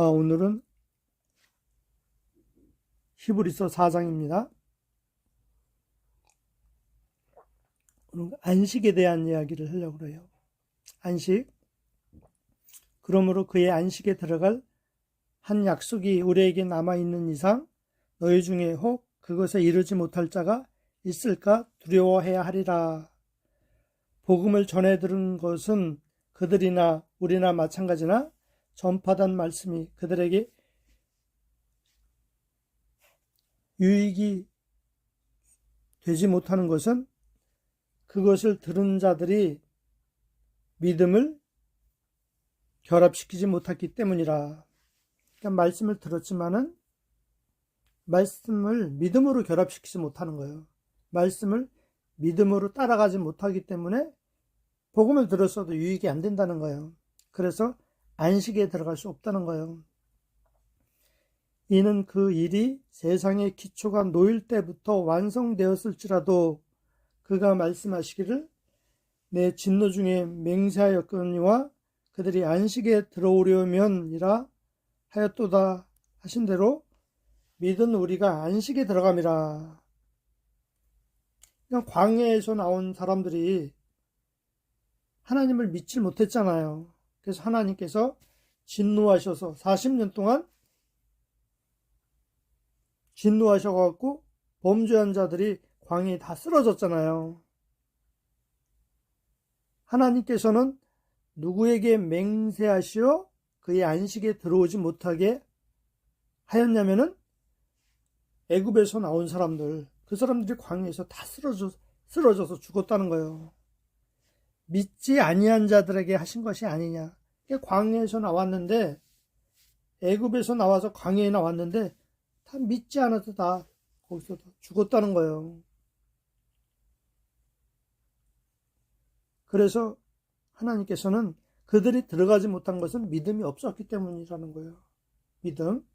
오늘은 히브리서 4장입니다. 오늘 안식에 대한 이야기를 하려고 그래요. 안식. 그러므로 그의 안식에 들어갈 한 약속이 우리에게 남아있는 이상 너희 중에 혹 그것에 이르지 못할 자가 있을까 두려워해야 하리라. 복음을 전해 들은 것은 그들이나 우리나 마찬가지나 전파된 말씀이 그들에게 유익이 되지 못하는 것은 그것을 들은 자들이 믿음을 결합시키지 못했기 때문이라. 그러니까 말씀을 들었지만은 말씀을 믿음으로 결합시키지 못하는 거예요. 말씀을 믿음으로 따라가지 못하기 때문에 복음을 들었어도 유익이 안 된다는 거예요. 그래서 안식에 들어갈 수 없다는 거예요. 이는 그 일이 세상의 기초가 놓일 때부터 완성되었을지라도 그가 말씀하시기를 내 진노 중에 맹세하였거니와 그들이 안식에 들어오려면이라 하였도다 하신 대로 믿은 우리가 안식에 들어감이라. 그냥 광야에서 나온 사람들이 하나님을 믿지 못했잖아요. 그래서 하나님께서 진노하셔서 40년 동안 진노하셔갖고 범죄한 자들이 광야에 다 쓰러졌잖아요. 하나님께서는 누구에게 맹세하시어 그의 안식에 들어오지 못하게 하였냐면은 애굽에서 나온 사람들, 그 사람들이 광야에서 다 쓰러져서 죽었다는 거예요. 믿지 아니한 자들에게 하신 것이 아니냐. 광야에서 나왔는데, 애굽에서 나와서 광야에 나왔는데 다 믿지 않아서 다 거기서 죽었다는 거예요. 그래서 하나님께서는 그들이 들어가지 못한 것은 믿음이 없었기 때문이라는 거예요. 믿음.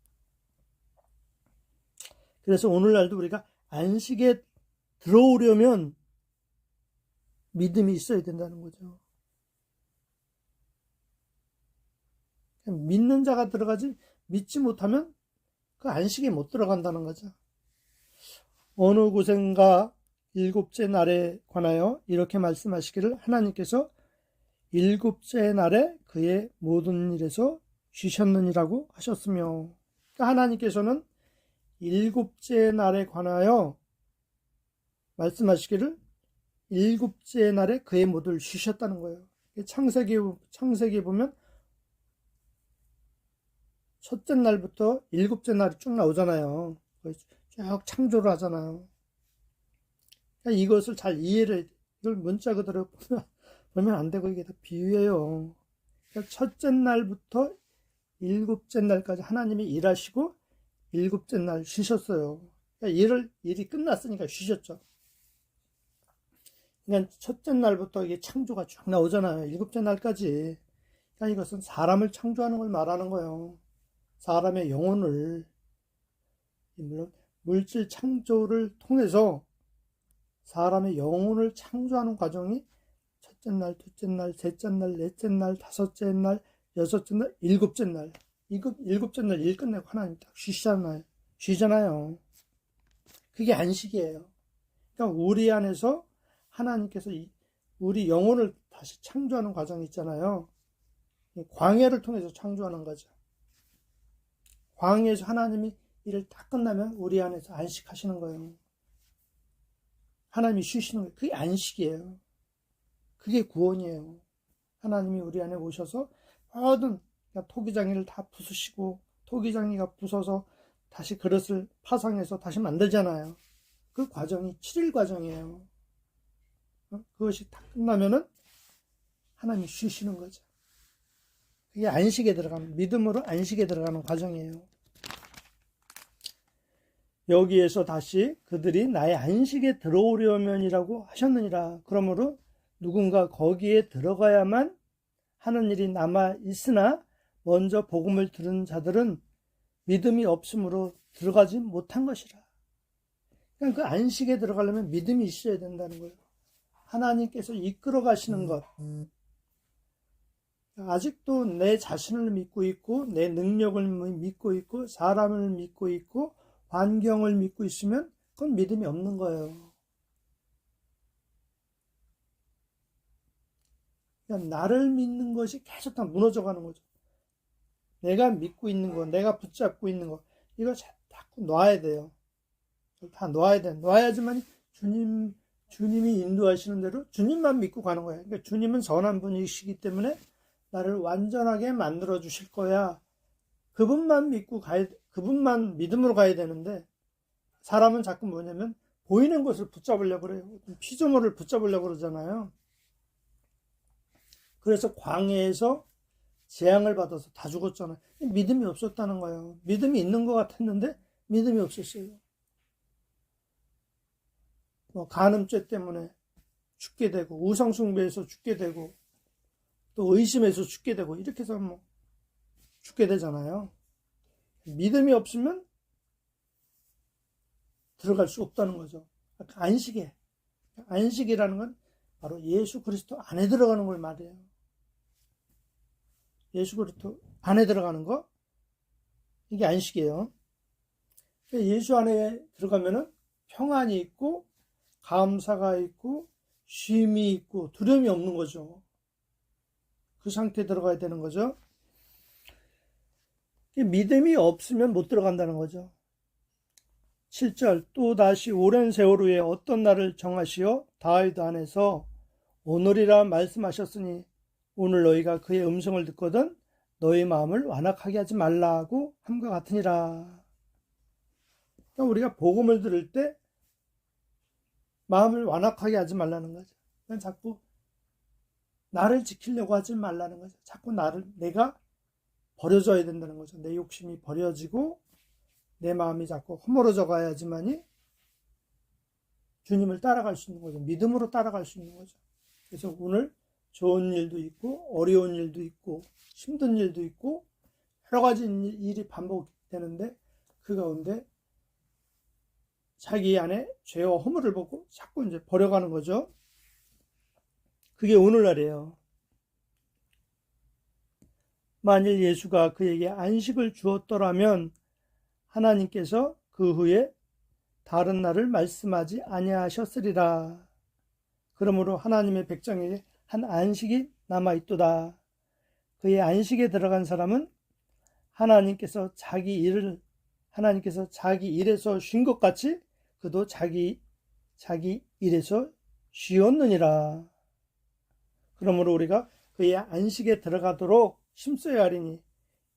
그래서 오늘날도 우리가 안식에 들어오려면 믿음이 있어야 된다는 거죠. 믿는 자가 들어가지 믿지 못하면 그 안식에 못 들어간다는 거죠. 어느 곳인가 일곱째 날에 관하여 이렇게 말씀하시기를 하나님께서 일곱째 날에 그의 모든 일에서 쉬셨느니라고 하셨으며, 그러니까 하나님께서는 일곱째 날에 관하여 말씀하시기를 일곱째 날에 그의 모든 일을 쉬셨다는 거예요. 창세기 보면 첫째 날부터 일곱째 날이 쭉 나오잖아요. 쭉 창조를 하잖아요. 그러니까 이것을 잘 이해를, 이걸 문자 그대로 보면 안 되고 이게 다 비유예요. 그러니까 첫째 날부터 일곱째 날까지 하나님이 일하시고 일곱째 날 쉬셨어요. 그러니까 일이 끝났으니까 쉬셨죠. 그러니까 첫째 날부터 이게 창조가 쭉 나오잖아요. 일곱째 날까지. 그러니까 이것은 사람을 창조하는 걸 말하는 거예요. 사람의 영혼을, 물론 물질 창조를 통해서 사람의 영혼을 창조하는 과정이 첫째 날, 둘째 날, 셋째 날, 넷째 날, 다섯째 날, 여섯째 날, 일곱째 날. 일곱째 날 일 끝내고 하나님 딱 쉬잖아요. 그게 안식이에요. 그러니까 우리 안에서 하나님께서 우리 영혼을 다시 창조하는 과정이 있잖아요. 광야를 통해서 창조하는 거죠. 광야에서 하나님이 일을 다 끝나면 우리 안에서 안식하시는 거예요. 하나님이 쉬시는 거예요. 그게 안식이에요. 그게 구원이에요. 하나님이 우리 안에 오셔서 모든 토기장이를 다 부수시고 토기장이가 부서서 다시 그릇을 파상해서 다시 만들잖아요. 그 과정이 7일 과정이에요. 그것이 다 끝나면은 하나님이 쉬시는 거죠. 그게 안식에 들어가는, 믿음으로 안식에 들어가는 과정이에요. 여기에서 다시 그들이 나의 안식에 들어오려면이라고 하셨느니라. 그러므로 누군가 거기에 들어가야만 하는 일이 남아 있으나 먼저 복음을 들은 자들은 믿음이 없으므로 들어가지 못한 것이라. 그러니까 그 안식에 들어가려면 믿음이 있어야 된다는 거예요. 하나님께서 이끌어 가시는 것. 아직도 내 자신을 믿고 있고 내 능력을 믿고 있고 사람을 믿고 있고 환경을 믿고 있으면 그건 믿음이 없는 거예요. 그러니까 나를 믿는 것이 계속 다 무너져가는 거죠. 내가 믿고 있는 거, 내가 붙잡고 있는 거, 이거 자꾸 놔야 돼요. 다 놔야 돼. 놔야지만 주님이 인도하시는 대로 주님만 믿고 가는 거예요. 그러니까 주님은 선한 분이시기 때문에 나를 완전하게 만들어 주실 거야. 그분만 믿고 그분만 믿음으로 가야 되는데, 사람은 자꾸 뭐냐면 보이는 것을 붙잡으려고 그래요. 피조물을 붙잡으려고 그러잖아요. 그래서 광야에서 재앙을 받아서 다 죽었잖아요. 믿음이 없었다는 거예요. 믿음이 있는 것 같았는데 믿음이 없었어요. 간음죄 때문에 죽게 되고, 우상숭배에서 죽게 되고, 또 의심에서 죽게 되고, 이렇게 해서 죽게 되잖아요. 믿음이 없으면 들어갈 수 없다는 거죠. 안식이라는 건 바로 예수 그리스도 안에 들어가는 걸 말해요. 예수 그리스도 안에 들어가는 거, 이게 안식이에요. 예수 안에 들어가면은 평안이 있고 감사가 있고 쉼이 있고 두려움이 없는 거죠. 그 상태에 들어가야 되는 거죠. 믿음이 없으면 못 들어간다는 거죠. 7절, 또 다시 오랜 세월 후에 어떤 날을 정하시어 다윗 안에서 오늘이라 말씀하셨으니 오늘 너희가 그의 음성을 듣거든 너희 마음을 완악하게 하지 말라고 함과 같으니라. 그러니까 우리가 복음을 들을 때 마음을 완악하게 하지 말라는 거죠. 그냥 자꾸 나를 지키려고 하지 말라는 거죠. 자꾸 내가 버려져야 된다는 거죠. 내 욕심이 버려지고 내 마음이 자꾸 허물어져 가야지만이 주님을 따라갈 수 있는 거죠. 믿음으로 따라갈 수 있는 거죠. 그래서 오늘 좋은 일도 있고 어려운 일도 있고 힘든 일도 있고 여러 가지 일이 반복되는데 그 가운데 자기 안에 죄와 허물을 보고 자꾸 이제 버려가는 거죠. 그게 오늘날이에요. 만일 예수가 그에게 안식을 주었더라면 하나님께서 그 후에 다른 날을 말씀하지 아니하셨으리라. 그러므로 하나님의 백성에게 한 안식이 남아있도다. 그의 안식에 들어간 사람은 하나님께서 자기 일에서 쉰 것 같이 그도 자기 일에서 쉬었느니라. 그러므로 우리가 그의 안식에 들어가도록 힘써야 하리니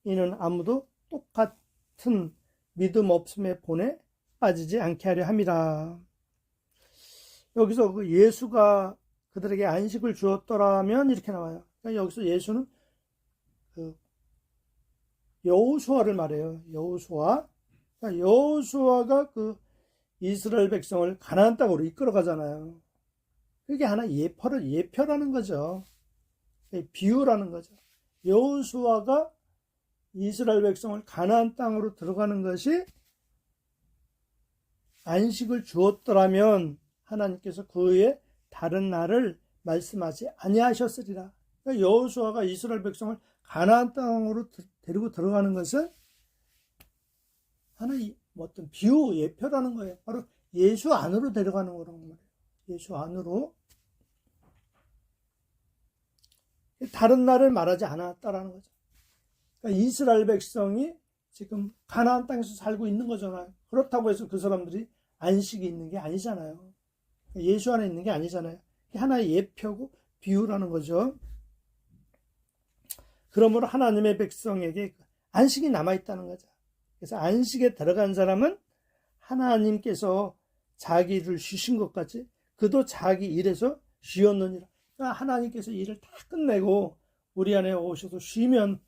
이는 아무도 똑같은 믿음 없음의 본에 빠지지 않게 하려 함이라. 여기서 그 예수가 그들에게 안식을 주었더라면 이렇게 나와요. 그러니까 여기서 예수는 그 여호수아를 말해요. 여호수아. 그러니까 여호수아가 그 이스라엘 백성을 가나안 땅으로 이끌어가잖아요. 그게 하나 예표라는 거죠. 비유라는 거죠. 여호수아가 이스라엘 백성을 가나안 땅으로 들어가는 것이 안식을 주었더라면 하나님께서 그 후에 다른 날을 말씀하지 아니하셨으리라. 그러니까 여호수아가 이스라엘 백성을 가나안 땅으로 데리고 들어가는 것은 하나의 어떤 비유, 예표라는 거예요. 바로 예수 안으로 데려가는 거라고 말해요. 예수 안으로. 다른 날을 말하지 않았다라는 거죠. 그러니까 이스라엘 백성이 지금 가나안 땅에서 살고 있는 거잖아요. 그렇다고 해서 그 사람들이 안식이 있는 게 아니잖아요. 예수 안에 있는 게 아니잖아요. 이게 하나의 예표고 비유라는 거죠. 그러므로 하나님의 백성에게 안식이 남아있다는 거죠. 그래서 안식에 들어간 사람은 하나님께서 자기를 쉬신 것 같이 그도 자기 일에서 쉬었느니라. 그러니까 하나님께서 일을 다 끝내고 우리 안에 오셔서 쉬면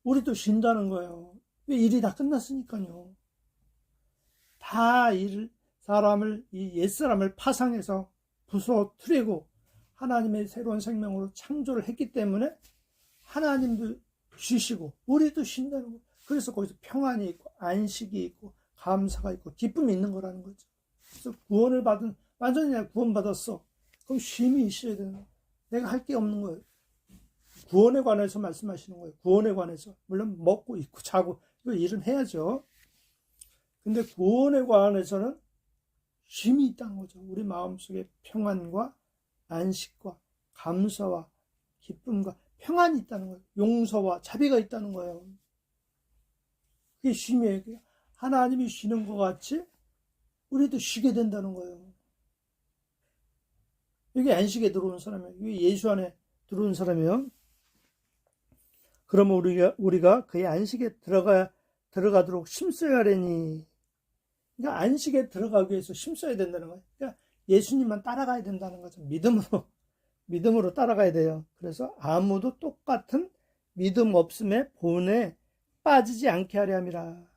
우리도 쉰다는 거예요. 왜 일이 다 끝났으니까요. 다 이 옛사람을 파상해서 부숴뜨리고 하나님의 새로운 생명으로 창조를 했기 때문에 하나님도 쉬시고 우리도 쉰다는 거예요. 그래서 거기서 평안이 있고 안식이 있고 감사가 있고 기쁨이 있는 거라는 거죠. 그래서 완전히 구원받았어. 그럼 쉼이 있어야 되는 거예요. 내가 할 게 없는 거예요. 구원에 관해서 말씀하시는 거예요. 구원에 관해서. 물론 먹고 입고 자고 이거 일은 해야죠. 근데 구원에 관해서는 쉼이 있다는 거죠. 우리 마음속에 평안과 안식과 감사와 기쁨과 평안이 있다는 거예요. 용서와 자비가 있다는 거예요. 그게 쉼이에요. 하나님이 쉬는 것 같이 우리도 쉬게 된다는 거예요. 여기 안식에 들어온 사람이에요. 여기 예수 안에 들어온 사람이에요. 그러면 우리가 그의 안식에 들어가도록 힘써야 하려니. 그러니까 안식에 들어가기 위해서 힘써야 된다는 거예요. 그러니까 예수님만 따라가야 된다는 거죠. 믿음으로 따라가야 돼요. 그래서 아무도 똑같은 믿음 없음의 본에 빠지지 않게 하려 함이라.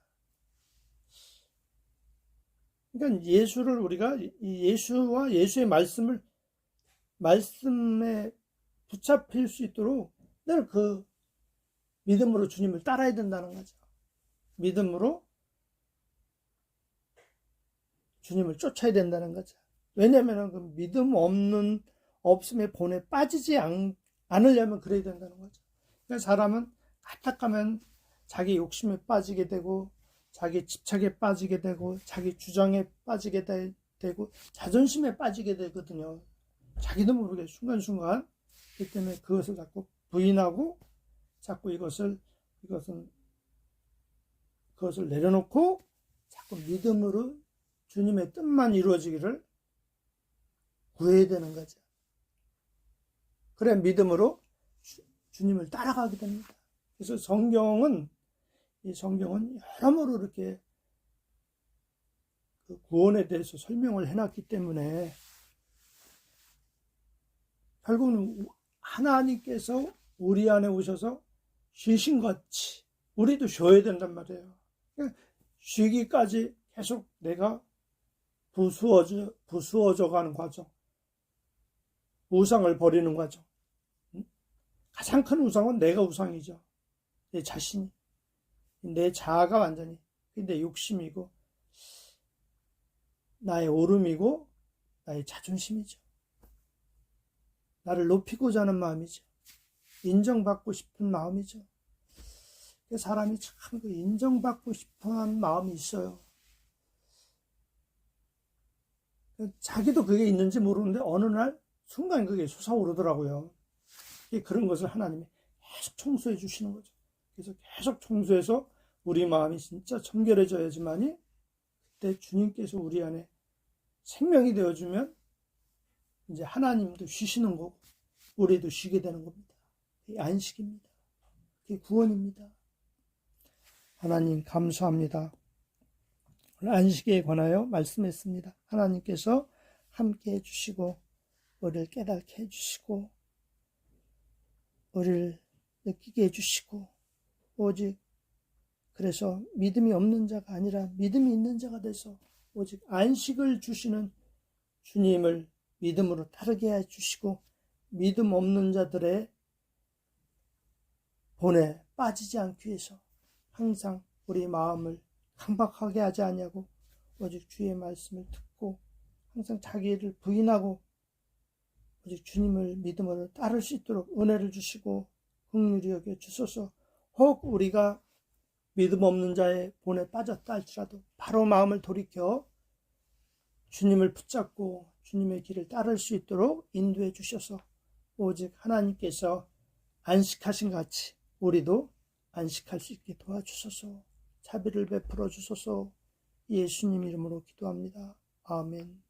그러니까 예수를 우리가 예수와 예수의 말씀에 붙잡힐 수 있도록 늘 그 믿음으로 주님을 따라야 된다는 거죠. 믿음으로 주님을 쫓아야 된다는 거죠. 왜냐하면 그 믿음 없음의 본에 빠지지 않으려면 그래야 된다는 거죠. 그러니까 사람은 까딱하면 자기 욕심에 빠지게 되고, 자기 집착에 빠지게 되고, 자기 주장에 빠지게 되고, 자존심에 빠지게 되거든요. 자기도 모르게 순간순간. 그렇기 때문에 그것을 자꾸 부인하고, 자꾸 그것을 내려놓고, 자꾸 믿음으로 주님의 뜻만 이루어지기를 구해야 되는 거죠. 그래 믿음으로 주님을 따라가게 됩니다. 그래서 성경은 여러모로 이렇게 그 구원에 대해서 설명을 해놨기 때문에 결국은 하나님께서 우리 안에 오셔서 쉬신 같이 우리도 쉬어야 된단 말이에요. 쉬기까지 계속 내가 부수어져 가는 과정, 우상을 버리는 과정. 가장 큰 우상은 내가 우상이죠. 내 자신이, 내 자아가 완전히 내 욕심이고 나의 오름이고 나의 자존심이죠. 나를 높이고자 하는 마음이죠. 인정받고 싶은 마음이죠. 사람이 참 인정받고 싶은 마음이 있어요. 자기도 그게 있는지 모르는데 어느 날 순간 그게 솟아오르더라고요. 그런 것을 하나님이 계속 청소해 주시는 거죠. 그래서 계속 청소해서 우리 마음이 진짜 청결해져야지만이 그때 주님께서 우리 안에 생명이 되어주면 이제 하나님도 쉬시는 거고 우리도 쉬게 되는 겁니다. 그게 안식입니다. 그게 구원입니다. 하나님 감사합니다. 오늘 안식에 관하여 말씀했습니다. 하나님께서 함께 해주시고 우리를 깨닫게 해주시고 우리를 느끼게 해주시고 오직 그래서 믿음이 없는 자가 아니라 믿음이 있는 자가 돼서 오직 안식을 주시는 주님을 믿음으로 따르게 해주시고 믿음 없는 자들의 본에 빠지지 않기 위해서 항상 우리 마음을 강박하게 하지 아니하고 오직 주의 말씀을 듣고 항상 자기를 부인하고 오직 주님을 믿음으로 따를 수 있도록 은혜를 주시고 긍휼히 여겨 주소서. 혹 우리가 믿음 없는 자의 본에 빠졌다 할지라도 바로 마음을 돌이켜 주님을 붙잡고 주님의 길을 따를 수 있도록 인도해 주셔서 오직 하나님께서 안식하신 같이 우리도 안식할 수 있게 도와주소서. 자비를 베풀어 주소서. 예수님 이름으로 기도합니다. 아멘.